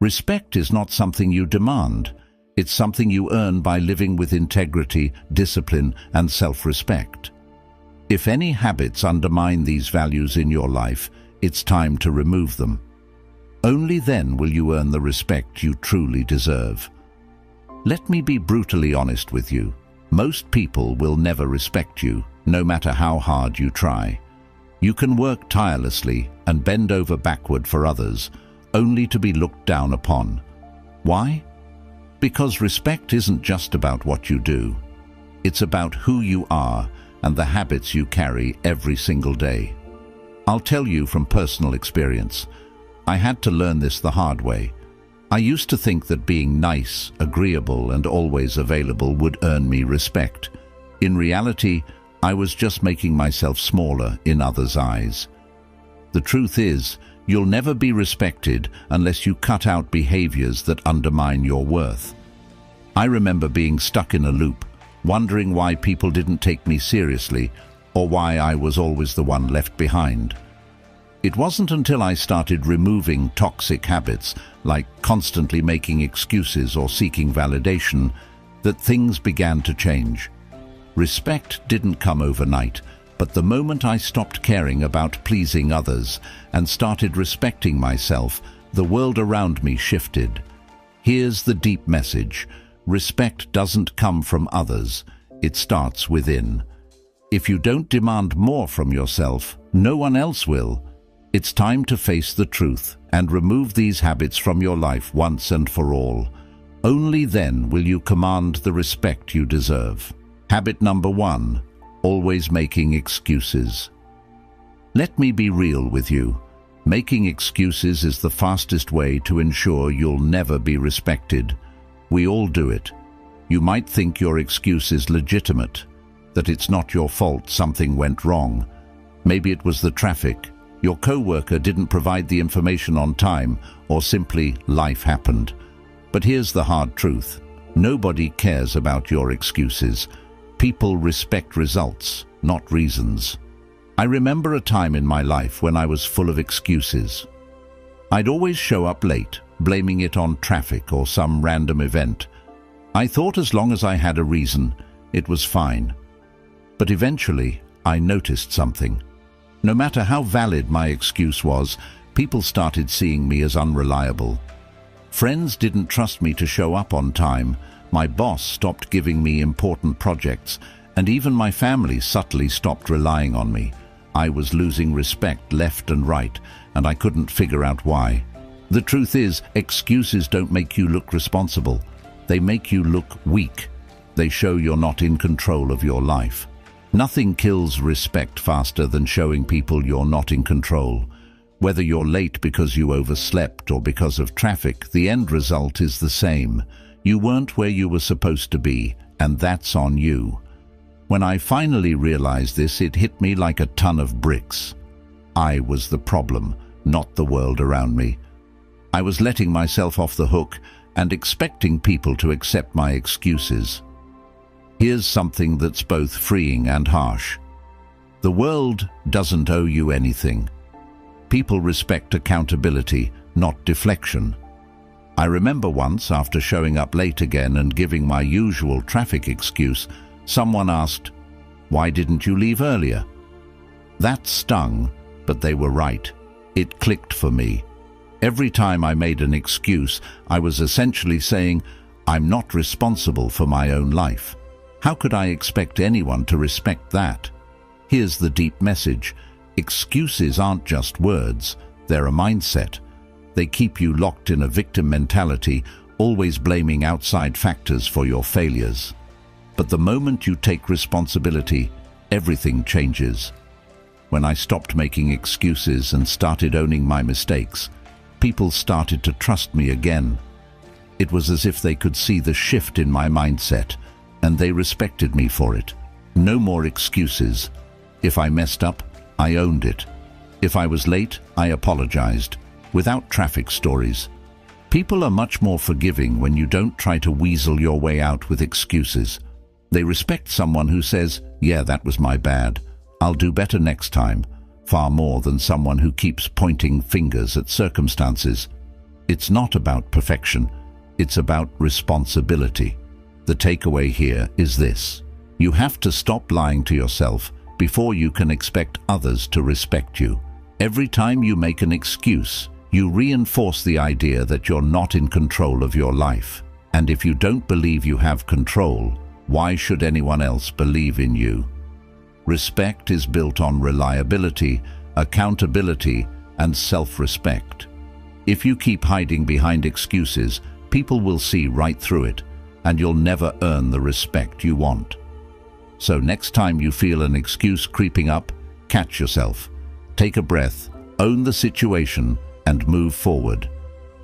Respect is not something you demand. It's something you earn by living with integrity, discipline, and self-respect. If any habits undermine these values in your life, it's time to remove them. Only then will you earn the respect you truly deserve. Let me be brutally honest with you. Most people will never respect you, no matter how hard you try. You can work tirelessly and bend over backward for others, only to be looked down upon. Why? Because respect isn't just about what you do. It's about who you are and the habits you carry every single day. I'll tell you from personal experience. I had to learn this the hard way. I used to think that being nice, agreeable, and always available would earn me respect. In reality, I was just making myself smaller in others' eyes. The truth is, you'll never be respected unless you cut out behaviors that undermine your worth. I remember being stuck in a loop, wondering why people didn't take me seriously or why I was always the one left behind. It wasn't until I started removing toxic habits, like constantly making excuses or seeking validation, that things began to change. Respect didn't come overnight, but the moment I stopped caring about pleasing others and started respecting myself, the world around me shifted. Here's the deep message. Respect doesn't come from others. It starts within. If you don't demand more from yourself, no one else will. It's time to face the truth and remove these habits from your life once and for all. Only then will you command the respect you deserve. Habit number 1, always making excuses. Let me be real with you. Making excuses is the fastest way to ensure you'll never be respected. We all do it. You might think your excuse is legitimate, that it's not your fault something went wrong. Maybe it was the traffic, your co-worker didn't provide the information on time, or simply life happened. But here's the hard truth. Nobody cares about your excuses. People respect results, not reasons. I remember a time in my life when I was full of excuses. I'd always show up late, blaming it on traffic or some random event. I thought as long as I had a reason, it was fine. But eventually, I noticed something. No matter how valid my excuse was, people started seeing me as unreliable. Friends didn't trust me to show up on time, my boss stopped giving me important projects, and even my family subtly stopped relying on me. I was losing respect left and right, and I couldn't figure out why. The truth is, excuses don't make you look responsible. They make you look weak. They show you're not in control of your life. Nothing kills respect faster than showing people you're not in control. Whether you're late because you overslept or because of traffic, the end result is the same. You weren't where you were supposed to be, and that's on you. When I finally realized this, it hit me like a ton of bricks. I was the problem, not the world around me. I was letting myself off the hook and expecting people to accept my excuses. Here's something that's both freeing and harsh. The world doesn't owe you anything. People respect accountability, not deflection. I remember once, after showing up late again and giving my usual traffic excuse, someone asked, "Why didn't you leave earlier?" That stung, but they were right. It clicked for me. Every time I made an excuse, I was essentially saying, I'm not responsible for my own life. How could I expect anyone to respect that? Here's the deep message. Excuses aren't just words, they're a mindset. They keep you locked in a victim mentality, always blaming outside factors for your failures. But the moment you take responsibility, everything changes. When I stopped making excuses and started owning my mistakes, people started to trust me again. It was as if they could see the shift in my mindset, and they respected me for it. No more excuses. If I messed up, I owned it. If I was late, I apologized, without traffic stories. People are much more forgiving when you don't try to weasel your way out with excuses. They respect someone who says, "Yeah, that was my bad. I'll do better next time," far more than someone who keeps pointing fingers at circumstances. It's not about perfection, it's about responsibility. The takeaway here is this: you have to stop lying to yourself before you can expect others to respect you. Every time you make an excuse, you reinforce the idea that you're not in control of your life. And if you don't believe you have control, why should anyone else believe in you? Respect is built on reliability, accountability, and self-respect. If you keep hiding behind excuses, people will see right through it, and you'll never earn the respect you want. So next time you feel an excuse creeping up, catch yourself. Take a breath, own the situation, and move forward.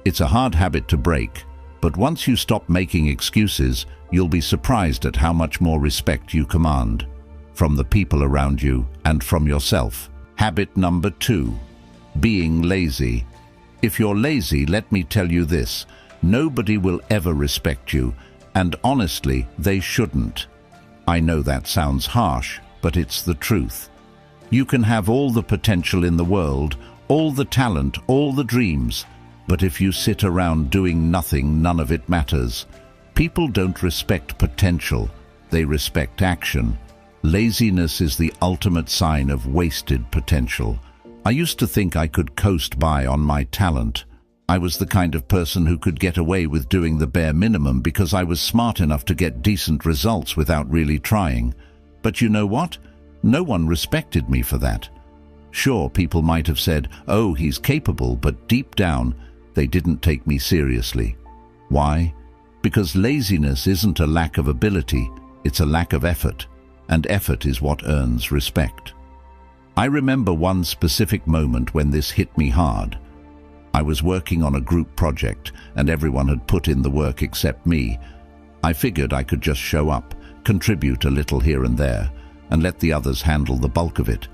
It's a hard habit to break, but once you stop making excuses, you'll be surprised at how much more respect you command, from the people around you and from yourself. Habit number 2, being lazy. If you're lazy, let me tell you this: nobody will ever respect you, and honestly, they shouldn't. I know that sounds harsh, but it's the truth. You can have all the potential in the world, all the talent, all the dreams, but if you sit around doing nothing, none of it matters. People don't respect potential, they respect action. Laziness is the ultimate sign of wasted potential. I used to think I could coast by on my talent. I was the kind of person who could get away with doing the bare minimum because I was smart enough to get decent results without really trying. But you know what? No one respected me for that. Sure, people might have said, "Oh, he's capable," but deep down, they didn't take me seriously. Why? Because laziness isn't a lack of ability, it's a lack of effort, and effort is what earns respect. I remember one specific moment when this hit me hard. I was working on a group project, and everyone had put in the work except me. I figured I could just show up, contribute a little here and there, and let the others handle the bulk of it.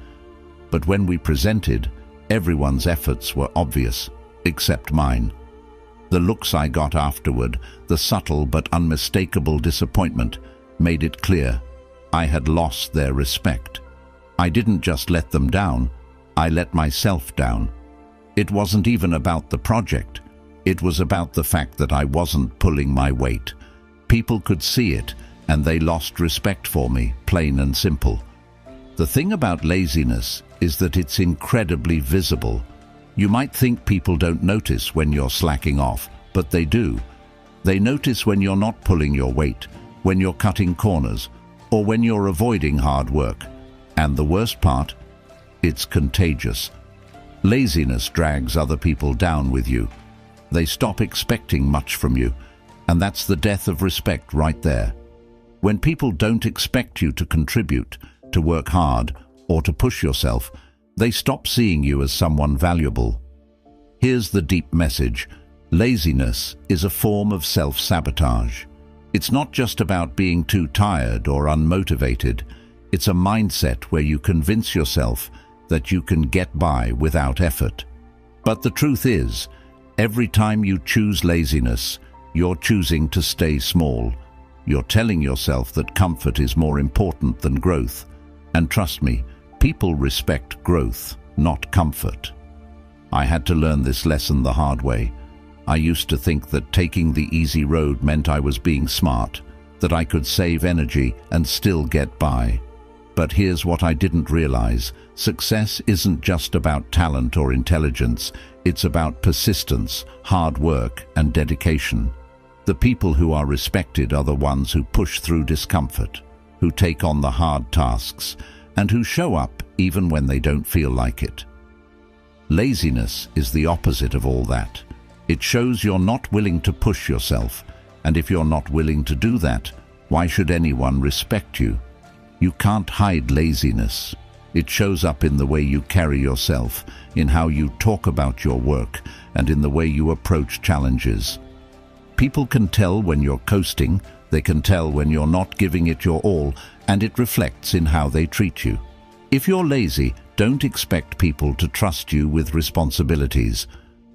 But when we presented, everyone's efforts were obvious, except mine. The looks I got afterward, the subtle but unmistakable disappointment, made it clear I had lost their respect. I didn't just let them down, I let myself down. It wasn't even about the project. It was about the fact that I wasn't pulling my weight. People could see it, and they lost respect for me, plain and simple. The thing about laziness is that it's incredibly visible. You might think people don't notice when you're slacking off, but they do. They notice when you're not pulling your weight, when you're cutting corners, or when you're avoiding hard work. And the worst part? It's contagious. Laziness drags other people down with you. They stop expecting much from you, and that's the death of respect right there. When people don't expect you to contribute, to work hard, or to push yourself, they stop seeing you as someone valuable. Here's the deep message: laziness is a form of self-sabotage. It's not just about being too tired or unmotivated. It's a mindset where you convince yourself that you can get by without effort. But the truth is, every time you choose laziness, you're choosing to stay small. You're telling yourself that comfort is more important than growth. And trust me, people respect growth, not comfort. I had to learn this lesson the hard way. I used to think that taking the easy road meant I was being smart, that I could save energy and still get by. But here's what I didn't realize: success isn't just about talent or intelligence, it's about persistence, hard work, and dedication. The people who are respected are the ones who push through discomfort, who take on the hard tasks, and who show up even when they don't feel like it. Laziness is the opposite of all that. It shows you're not willing to push yourself, and if you're not willing to do that, why should anyone respect you? You can't hide laziness. It shows up in the way you carry yourself, in how you talk about your work, and in the way you approach challenges. People can tell when you're coasting, they can tell when you're not giving it your all, and it reflects in how they treat you. If you're lazy, don't expect people to trust you with responsibilities.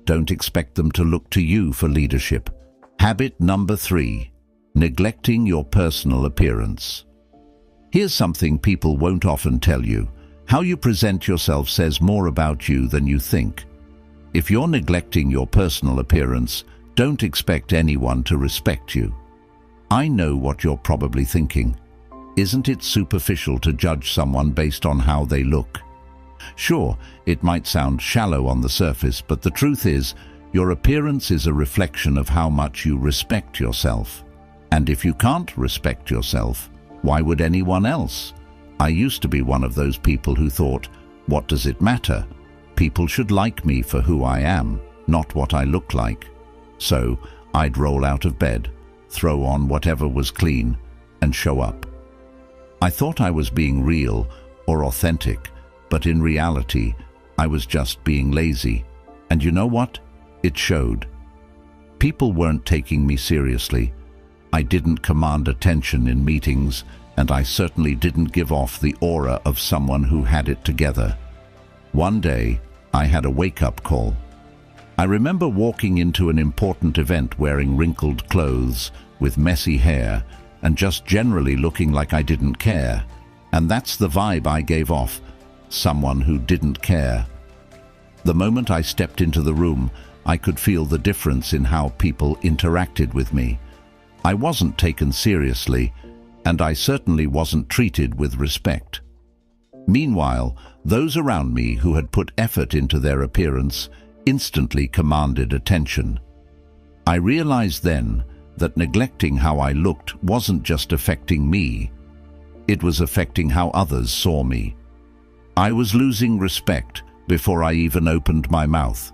Don't expect them to look to you for leadership. Habit number 3, neglecting your personal appearance. Here's something people won't often tell you. How you present yourself says more about you than you think. If you're neglecting your personal appearance, don't expect anyone to respect you. I know what you're probably thinking. Isn't it superficial to judge someone based on how they look? Sure, it might sound shallow on the surface, but the truth is, your appearance is a reflection of how much you respect yourself. And if you can't respect yourself, why would anyone else? I used to be one of those people who thought, what does it matter? People should like me for who I am, not what I look like. So I'd roll out of bed, throw on whatever was clean, and show up. I thought I was being real or authentic, but in reality, I was just being lazy. And you know what? It showed. People weren't taking me seriously. I didn't command attention in meetings, and I certainly didn't give off the aura of someone who had it together. One day, I had a wake-up call. I remember walking into an important event wearing wrinkled clothes, with messy hair, and just generally looking like I didn't care. And that's the vibe I gave off, someone who didn't care. The moment I stepped into the room, I could feel the difference in how people interacted with me. I wasn't taken seriously, and I certainly wasn't treated with respect. Meanwhile, those around me who had put effort into their appearance instantly commanded attention. I realized then that neglecting how I looked wasn't just affecting me, it was affecting how others saw me. I was losing respect before I even opened my mouth.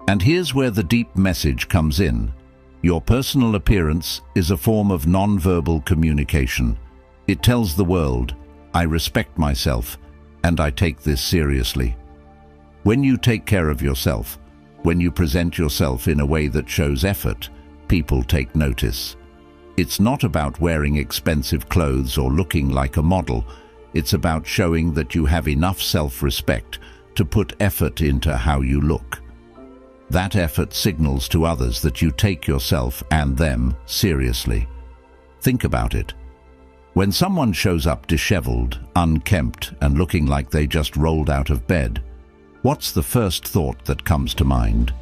And here's where the deep message comes in. Your personal appearance is a form of non-verbal communication. It tells the world, I respect myself, and I take this seriously. When you take care of yourself, when you present yourself in a way that shows effort, people take notice. It's not about wearing expensive clothes or looking like a model. It's about showing that you have enough self-respect to put effort into how you look. That effort signals to others that you take yourself and them seriously. Think about it. When someone shows up disheveled, unkempt, and looking like they just rolled out of bed, what's the first thought that comes to mind?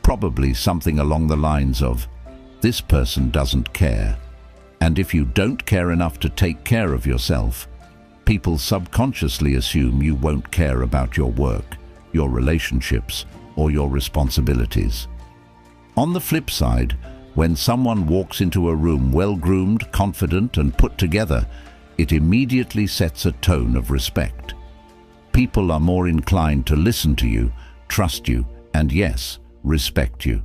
Probably something along the lines of, this person doesn't care. And if you don't care enough to take care of yourself, people subconsciously assume you won't care about your work, your relationships, or your responsibilities. On the flip side, when someone walks into a room well-groomed, confident, and put together, it immediately sets a tone of respect. People are more inclined to listen to you, trust you, and yes, respect you.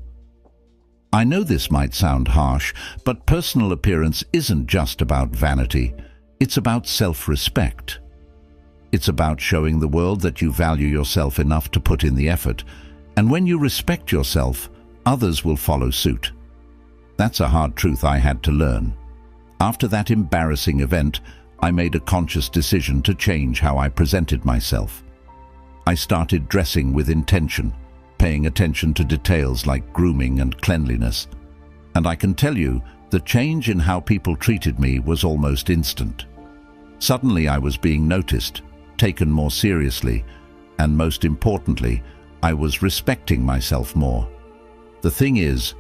I know this might sound harsh, but personal appearance isn't just about vanity. It's about self-respect. It's about showing the world that you value yourself enough to put in the effort. And when you respect yourself, others will follow suit. That's a hard truth I had to learn. After that embarrassing event, I made a conscious decision to change how I presented myself. I started dressing with intention, paying attention to details like grooming and cleanliness. And I can tell you, the change in how people treated me was almost instant. Suddenly I was being noticed, taken more seriously, and most importantly, I was respecting myself more. The thing is,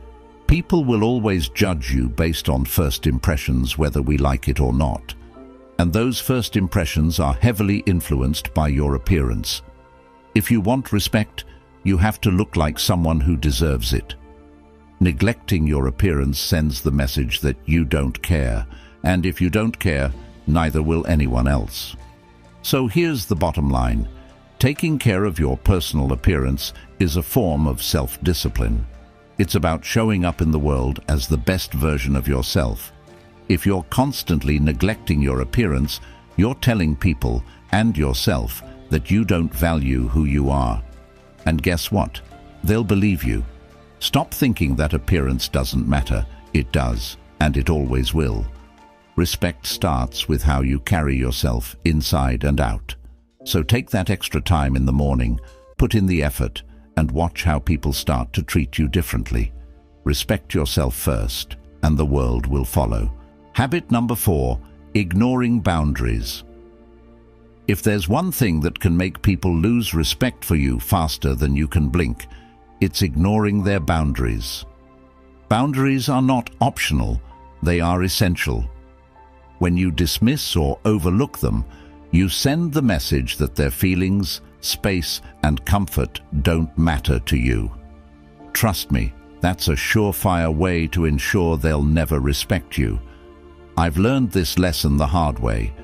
people will always judge you based on first impressions, whether we like it or not. And those first impressions are heavily influenced by your appearance. If you want respect, you have to look like someone who deserves it. Neglecting your appearance sends the message that you don't care, and if you don't care, neither will anyone else. So here's the bottom line. Taking care of your personal appearance is a form of self-discipline. It's about showing up in the world as the best version of yourself. If you're constantly neglecting your appearance, you're telling people and yourself that you don't value who you are. And guess what? They'll believe you. Stop thinking that appearance doesn't matter. It does, and it always will. Respect starts with how you carry yourself inside and out. So take that extra time in the morning, put in the effort, and watch how people start to treat you differently. Respect yourself first, and the world will follow. Habit number 4, ignoring boundaries. If there's one thing that can make people lose respect for you faster than you can blink, it's ignoring their boundaries. Boundaries are not optional, they are essential. When you dismiss or overlook them, you send the message that their feelings, space, and comfort don't matter to you. Trust me, that's a surefire way to ensure they'll never respect you. I've learned this lesson the hard way.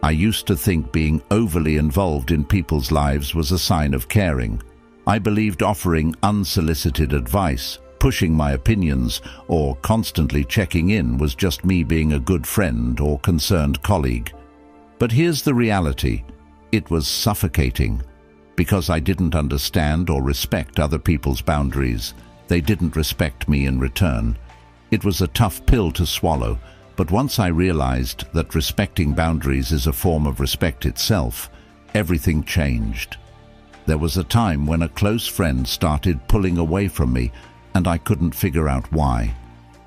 I used to think being overly involved in people's lives was a sign of caring. I believed offering unsolicited advice, pushing my opinions, or constantly checking in was just me being a good friend or concerned colleague. But here's the reality. It was suffocating. Because I didn't understand or respect other people's boundaries, they didn't respect me in return. It was a tough pill to swallow, but once I realized that respecting boundaries is a form of respect itself, everything changed. There was a time when a close friend started pulling away from me, and I couldn't figure out why.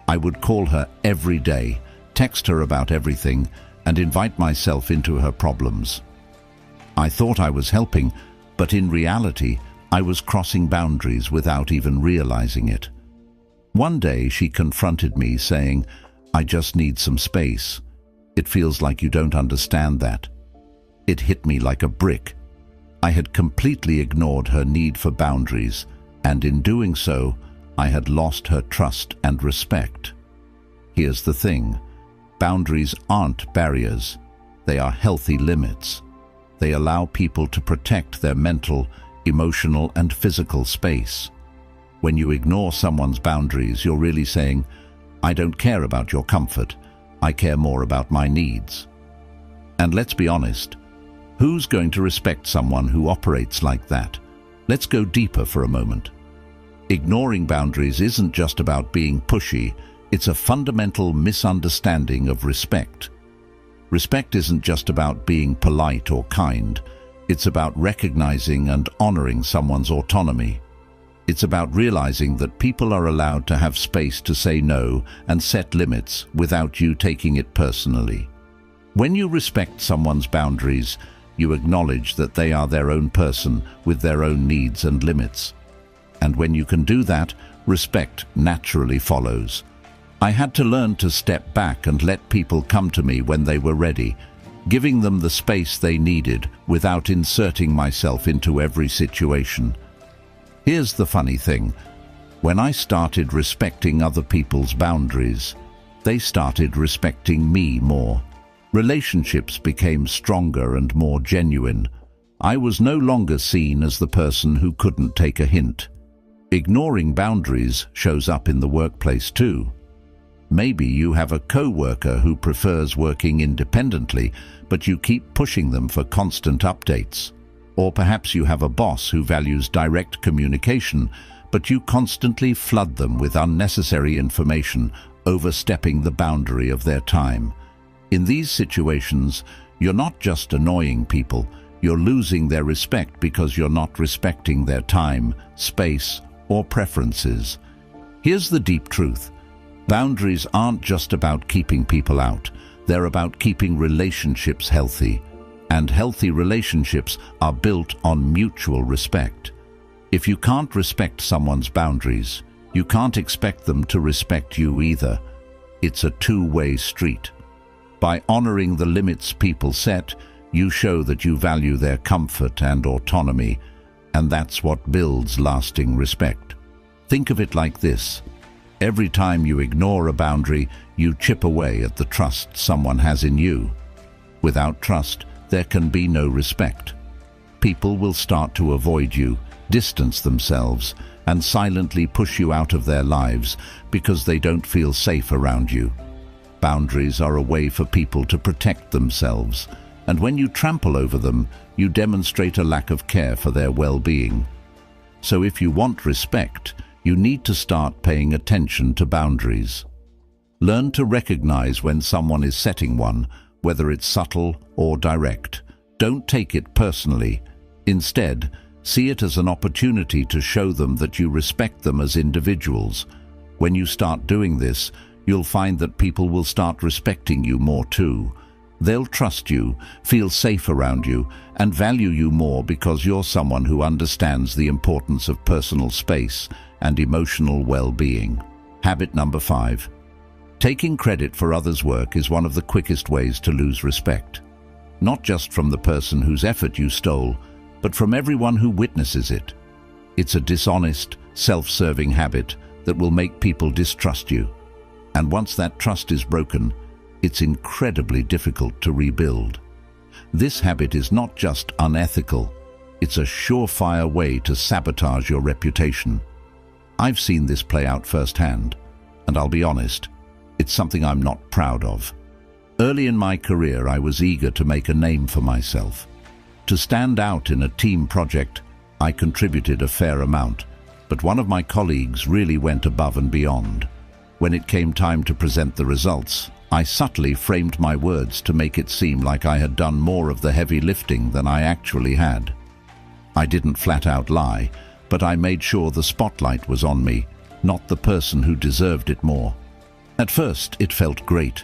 I would call her every day, text her about everything, and invite myself into her problems. I thought I was helping, but in reality, I was crossing boundaries without even realizing it. One day she confronted me saying, "I just need some space. It feels like you don't understand that." It hit me like a brick. I had completely ignored her need for boundaries, and in doing so, I had lost her trust and respect. Here's the thing. Boundaries aren't barriers. They are healthy limits. They allow people to protect their mental, emotional, and physical space. When you ignore someone's boundaries, you're really saying, "I don't care about your comfort. I care more about my needs." And let's be honest, who's going to respect someone who operates like that? Let's go deeper for a moment. Ignoring boundaries isn't just about being pushy, it's a fundamental misunderstanding of respect. Respect isn't just about being polite or kind, it's about recognizing and honoring someone's autonomy. It's about realizing that people are allowed to have space to say no and set limits without you taking it personally. When you respect someone's boundaries, you acknowledge that they are their own person with their own needs and limits. And when you can do that, respect naturally follows. I had to learn to step back and let people come to me when they were ready, giving them the space they needed without inserting myself into every situation. Here's the funny thing. When I started respecting other people's boundaries, they started respecting me more. Relationships became stronger and more genuine. I was no longer seen as the person who couldn't take a hint. Ignoring boundaries shows up in the workplace too. Maybe you have a co-worker who prefers working independently, but you keep pushing them for constant updates. Or perhaps you have a boss who values direct communication, but you constantly flood them with unnecessary information, overstepping the boundary of their time. In these situations, you're not just annoying people, you're losing their respect because you're not respecting their time, space, or preferences. Here's the deep truth. Boundaries aren't just about keeping people out, they're about keeping relationships healthy. And healthy relationships are built on mutual respect. If you can't respect someone's boundaries, you can't expect them to respect you either. It's a two-way street. By honoring the limits people set, you show that you value their comfort and autonomy, and that's what builds lasting respect. Think of it like this. Every time you ignore a boundary, you chip away at the trust someone has in you. Without trust, there can be no respect. People will start to avoid you, distance themselves, and silently push you out of their lives because they don't feel safe around you. Boundaries are a way for people to protect themselves, and when you trample over them, you demonstrate a lack of care for their well-being. So if you want respect, you need to start paying attention to boundaries. Learn to recognize when someone is setting one, whether it's subtle or direct. Don't take it personally. Instead, see it as an opportunity to show them that you respect them as individuals. When you start doing this, you'll find that people will start respecting you more too. They'll trust you, feel safe around you, and value you more because you're someone who understands the importance of personal space and emotional well-being. Habit number 5. Taking credit for others' work is one of the quickest ways to lose respect. Not just from the person whose effort you stole, but from everyone who witnesses it. It's a dishonest, self-serving habit that will make people distrust you. And once that trust is broken, it's incredibly difficult to rebuild. This habit is not just unethical, it's a surefire way to sabotage your reputation. I've seen this play out firsthand, and I'll be honest, it's something I'm not proud of. Early in my career, I was eager to make a name for myself. To stand out in a team project, I contributed a fair amount, but one of my colleagues really went above and beyond. When it came time to present the results, I subtly framed my words to make it seem like I had done more of the heavy lifting than I actually had. I didn't flat out lie, but I made sure the spotlight was on me, not the person who deserved it more. At first, it felt great.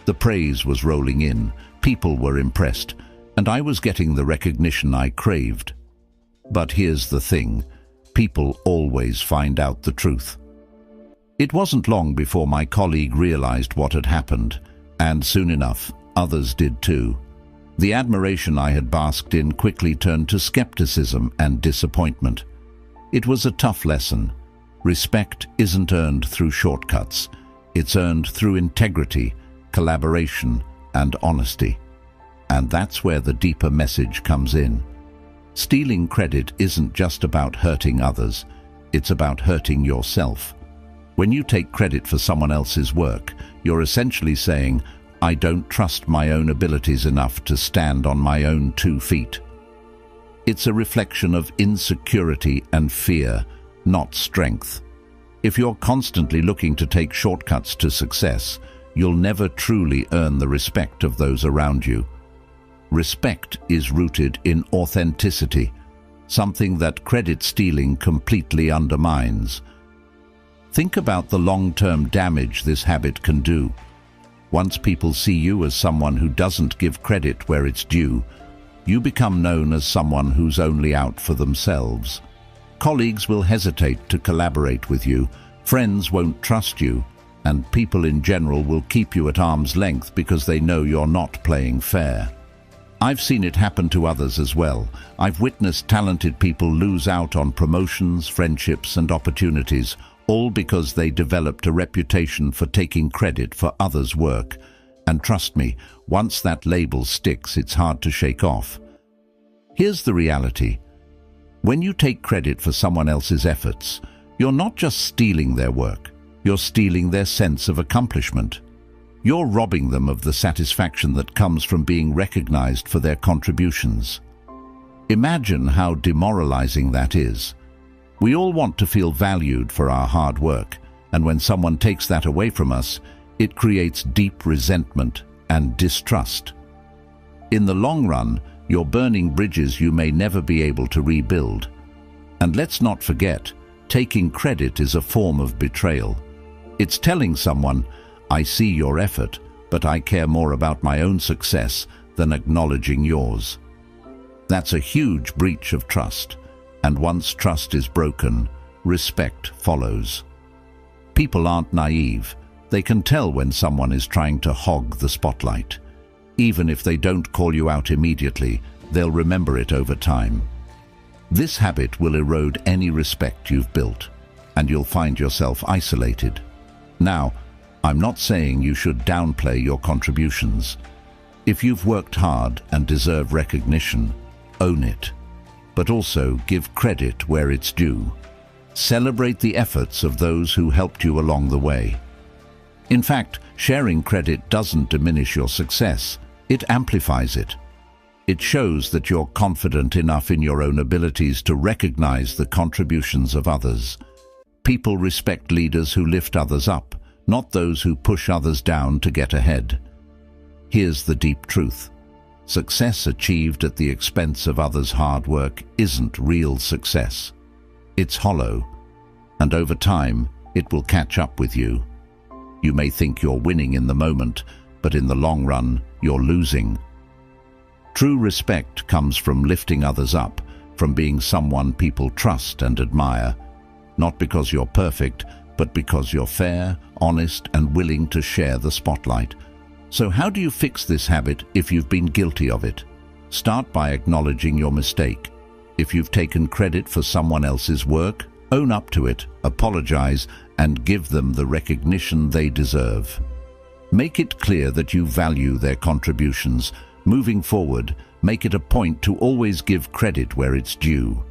The praise was rolling in, people were impressed, and I was getting the recognition I craved. But here's the thing, people always find out the truth. It wasn't long before my colleague realized what had happened, and soon enough, others did too. The admiration I had basked in quickly turned to skepticism and disappointment. It was a tough lesson. Respect isn't earned through shortcuts. It's earned through integrity, collaboration, and honesty. And that's where the deeper message comes in. Stealing credit isn't just about hurting others, it's about hurting yourself. When you take credit for someone else's work, you're essentially saying, I don't trust my own abilities enough to stand on my own 2 feet. It's a reflection of insecurity and fear, not strength. If you're constantly looking to take shortcuts to success, you'll never truly earn the respect of those around you. Respect is rooted in authenticity, something that credit stealing completely undermines. Think about the long-term damage this habit can do. Once people see you as someone who doesn't give credit where it's due, you become known as someone who's only out for themselves. Colleagues will hesitate to collaborate with you, friends won't trust you, and people in general will keep you at arm's length because they know you're not playing fair. I've seen it happen to others as well. I've witnessed talented people lose out on promotions, friendships, and opportunities, all because they developed a reputation for taking credit for others' work. And trust me, once that label sticks, it's hard to shake off. Here's the reality. When you take credit for someone else's efforts, you're not just stealing their work, you're stealing their sense of accomplishment. You're robbing them of the satisfaction that comes from being recognized for their contributions. Imagine how demoralizing that is. We all want to feel valued for our hard work, and when someone takes that away from us, it creates deep resentment and distrust. In the long run, you're burning bridges you may never be able to rebuild. And let's not forget, taking credit is a form of betrayal. It's telling someone, I see your effort, but I care more about my own success than acknowledging yours. That's a huge breach of trust, and once trust is broken, respect follows. People aren't naive. They can tell when someone is trying to hog the spotlight. Even if they don't call you out immediately, they'll remember it over time. This habit will erode any respect you've built, and you'll find yourself isolated. Now, I'm not saying you should downplay your contributions. If you've worked hard and deserve recognition, own it. But also give credit where it's due. Celebrate the efforts of those who helped you along the way. In fact, sharing credit doesn't diminish your success, it amplifies it. It shows that you're confident enough in your own abilities to recognize the contributions of others. People respect leaders who lift others up, not those who push others down to get ahead. Here's the deep truth. Success achieved at the expense of others' hard work isn't real success. It's hollow, and over time, it will catch up with you. You may think you're winning in the moment, but in the long run, you're losing. True respect comes from lifting others up, from being someone people trust and admire, not because you're perfect, but because you're fair, honest, and willing to share the spotlight. So how do you fix this habit if you've been guilty of it? Start by acknowledging your mistake. If you've taken credit for someone else's work, own up to it, apologize, and give them the recognition they deserve. Make it clear that you value their contributions. Moving forward, make it a point to always give credit where it's due.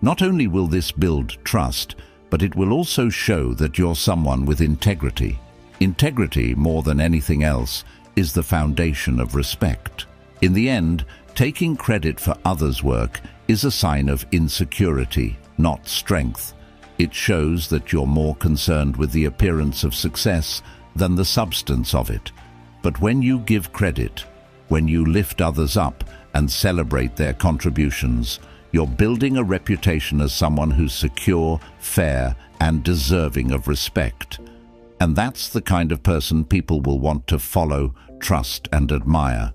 Not only will this build trust, but it will also show that you're someone with integrity. Integrity, more than anything else, is the foundation of respect. In the end, taking credit for others' work is a sign of insecurity, not strength. It shows that you're more concerned with the appearance of success than the substance of it. But when you give credit, when you lift others up and celebrate their contributions, you're building a reputation as someone who's secure, fair, and deserving of respect. And that's the kind of person people will want to follow, trust, and admire.